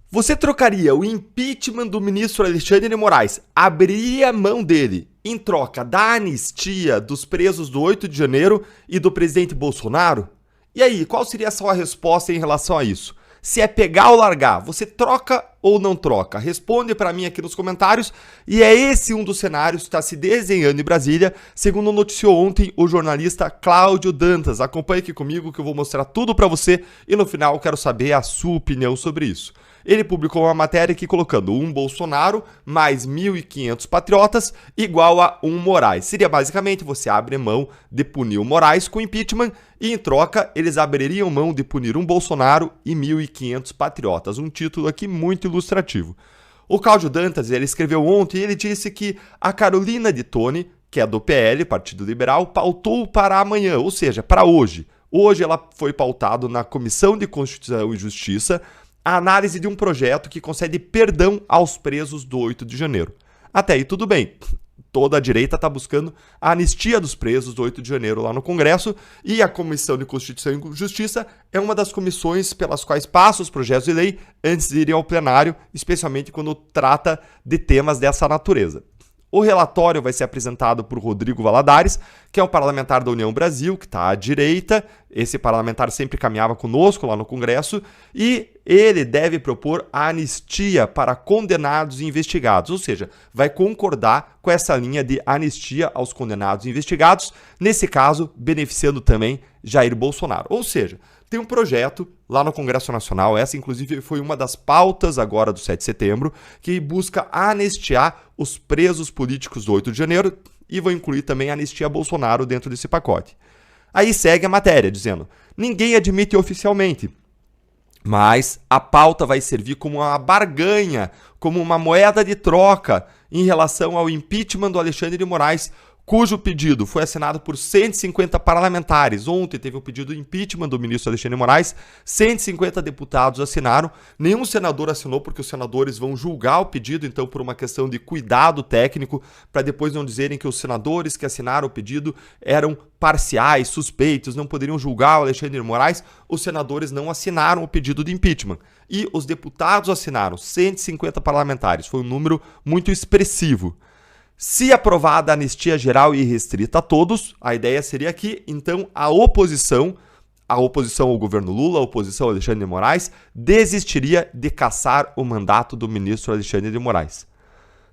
Você trocaria o impeachment do ministro Alexandre de Moraes, abriria mão dele em troca da anistia dos presos do 8 de janeiro e do presidente Bolsonaro? E aí, qual seria a sua resposta em relação a isso? Se é pegar ou largar, você troca ou não troca? Responde para mim aqui nos comentários. E é esse um dos cenários que está se desenhando em Brasília, segundo noticiou ontem o jornalista Cláudio Dantas. Acompanhe aqui comigo que eu vou mostrar tudo para você e no final eu quero saber a sua opinião sobre isso. Ele publicou uma matéria aqui colocando um Bolsonaro mais 1.500 patriotas igual a um Moraes. Seria basicamente você abre mão de punir o Moraes com impeachment e em troca eles abririam mão de punir um Bolsonaro e 1.500 patriotas. Um título aqui muito ilustrativo. O Cláudio Dantas, ele escreveu ontem e ele disse que a Carolina de Tone, que é do PL, Partido Liberal, pautou para amanhã, ou seja, para hoje. Hoje ela foi pautado na Comissão de Constituição e Justiça a análise de um projeto que concede perdão aos presos do 8 de janeiro. Até aí tudo bem. Toda a direita está buscando a anistia dos presos do 8 de janeiro lá no Congresso e a Comissão de Constituição e Justiça é uma das comissões pelas quais passam os projetos de lei antes de irem ao plenário, especialmente quando trata de temas dessa natureza. O relatório vai ser apresentado por Rodrigo Valadares, que é um parlamentar da União Brasil, que está à direita. Esse parlamentar sempre caminhava conosco lá no Congresso e ele deve propor a anistia para condenados e investigados, ou seja, vai concordar com essa linha de anistia aos condenados e investigados, nesse caso, beneficiando também Jair Bolsonaro. Ou seja, tem um projeto lá no Congresso Nacional, essa inclusive foi uma das pautas agora do 7 de setembro, que busca anistiar os presos políticos do 8 de janeiro e vai incluir também a anistia a Bolsonaro dentro desse pacote. Aí segue a matéria dizendo, ninguém admite oficialmente, mas a pauta vai servir como uma barganha, como uma moeda de troca em relação ao impeachment do Alexandre de Moraes, cujo pedido foi assinado por 150 parlamentares. Ontem teve o pedido de impeachment do ministro Alexandre de Moraes, 150 deputados assinaram, nenhum senador assinou porque os senadores vão julgar o pedido, então por uma questão de cuidado técnico, para depois não dizerem que os senadores que assinaram o pedido eram parciais, suspeitos, não poderiam julgar o Alexandre de Moraes, os senadores não assinaram o pedido de impeachment. E os deputados assinaram, 150 parlamentares, foi um número muito expressivo. Se aprovada a anistia geral e restrita a todos, a ideia seria que, então, a oposição ao governo Lula, a oposição ao Alexandre de Moraes, desistiria de cassar o mandato do ministro Alexandre de Moraes.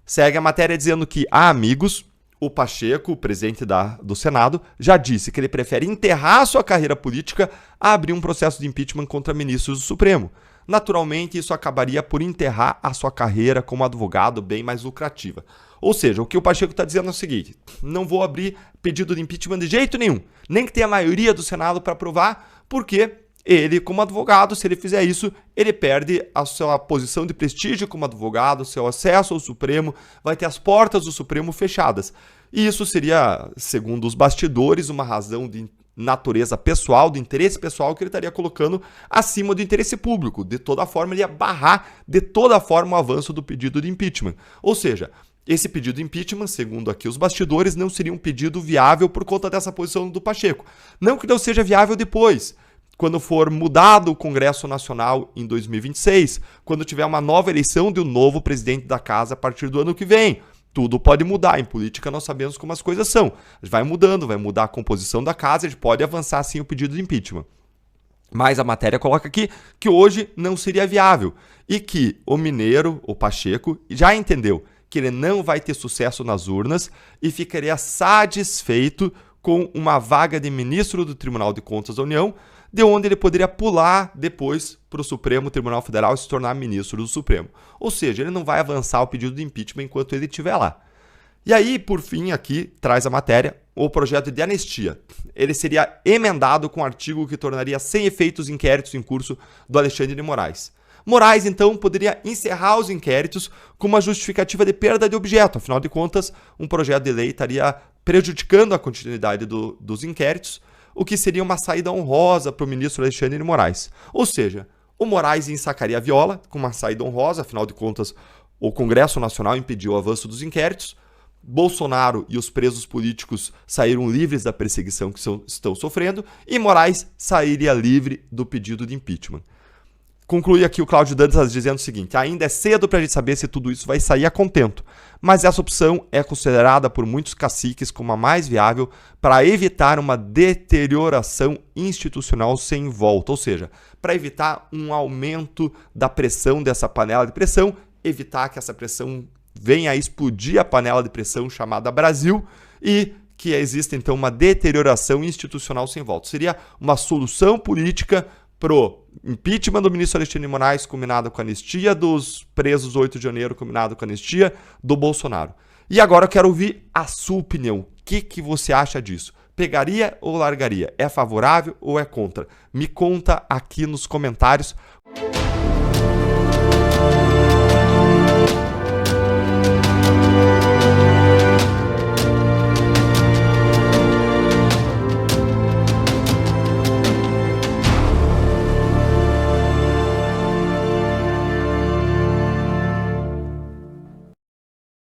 Segue a matéria dizendo que há amigos, o Pacheco, o presidente do Senado, já disse que ele prefere enterrar sua carreira política a abrir um processo de impeachment contra ministros do Supremo. Naturalmente, isso acabaria por enterrar a sua carreira como advogado bem mais lucrativa. Ou seja, o que o Pacheco está dizendo é o seguinte, não vou abrir pedido de impeachment de jeito nenhum, nem que tenha a maioria do Senado para aprovar, porque ele, como advogado, se ele fizer isso, ele perde a sua posição de prestígio como advogado, seu acesso ao Supremo, vai ter as portas do Supremo fechadas. E isso seria, segundo os bastidores, uma razão de natureza pessoal, do interesse pessoal que ele estaria colocando acima do interesse público. De toda forma, ele ia barrar de toda forma o avanço do pedido de impeachment. Ou seja, esse pedido de impeachment, segundo aqui os bastidores, não seria um pedido viável por conta dessa posição do Pacheco. Não que não seja viável depois, quando for mudado o Congresso Nacional em 2026, quando tiver uma nova eleição de um novo presidente da casa a partir do ano que vem. Tudo pode mudar. Em política nós sabemos como as coisas são. Vai mudando, vai mudar a composição da casa, a gente pode avançar sim o pedido de impeachment. Mas a matéria coloca aqui que hoje não seria viável e que o mineiro, o Pacheco, já entendeu que ele não vai ter sucesso nas urnas e ficaria satisfeito com uma vaga de ministro do Tribunal de Contas da União, de onde ele poderia pular depois para o Supremo Tribunal Federal e se tornar ministro do Supremo. Ou seja, ele não vai avançar o pedido de impeachment enquanto ele estiver lá. E aí, por fim, aqui traz a matéria, o projeto de anistia. Ele seria emendado com um artigo que tornaria sem efeitos os inquéritos em curso do Alexandre de Moraes. Moraes, então, poderia encerrar os inquéritos com uma justificativa de perda de objeto. Afinal de contas, um projeto de lei estaria prejudicando a continuidade dos inquéritos, o que seria uma saída honrosa para o ministro Alexandre de Moraes. Ou seja, o Moraes ensacaria a viola com uma saída honrosa, afinal de contas, o Congresso Nacional impediu o avanço dos inquéritos, Bolsonaro e os presos políticos saíram livres da perseguição que estão sofrendo e Moraes sairia livre do pedido de impeachment. Conclui aqui o Cláudio Dantas dizendo o seguinte: ainda é cedo para a gente saber se tudo isso vai sair a contento, mas essa opção é considerada por muitos caciques como a mais viável para evitar uma deterioração institucional sem volta, ou seja, para evitar um aumento da pressão dessa panela de pressão, evitar que essa pressão venha a explodir a panela de pressão chamada Brasil e que exista então uma deterioração institucional sem volta. Seria uma solução política pro impeachment do ministro Alexandre de Moraes, combinado com a anistia dos presos do 8 de janeiro, combinado com a anistia do Bolsonaro. E agora eu quero ouvir a sua opinião. O que você acha disso? Pegaria ou largaria? É favorável ou é contra? Me conta aqui nos comentários.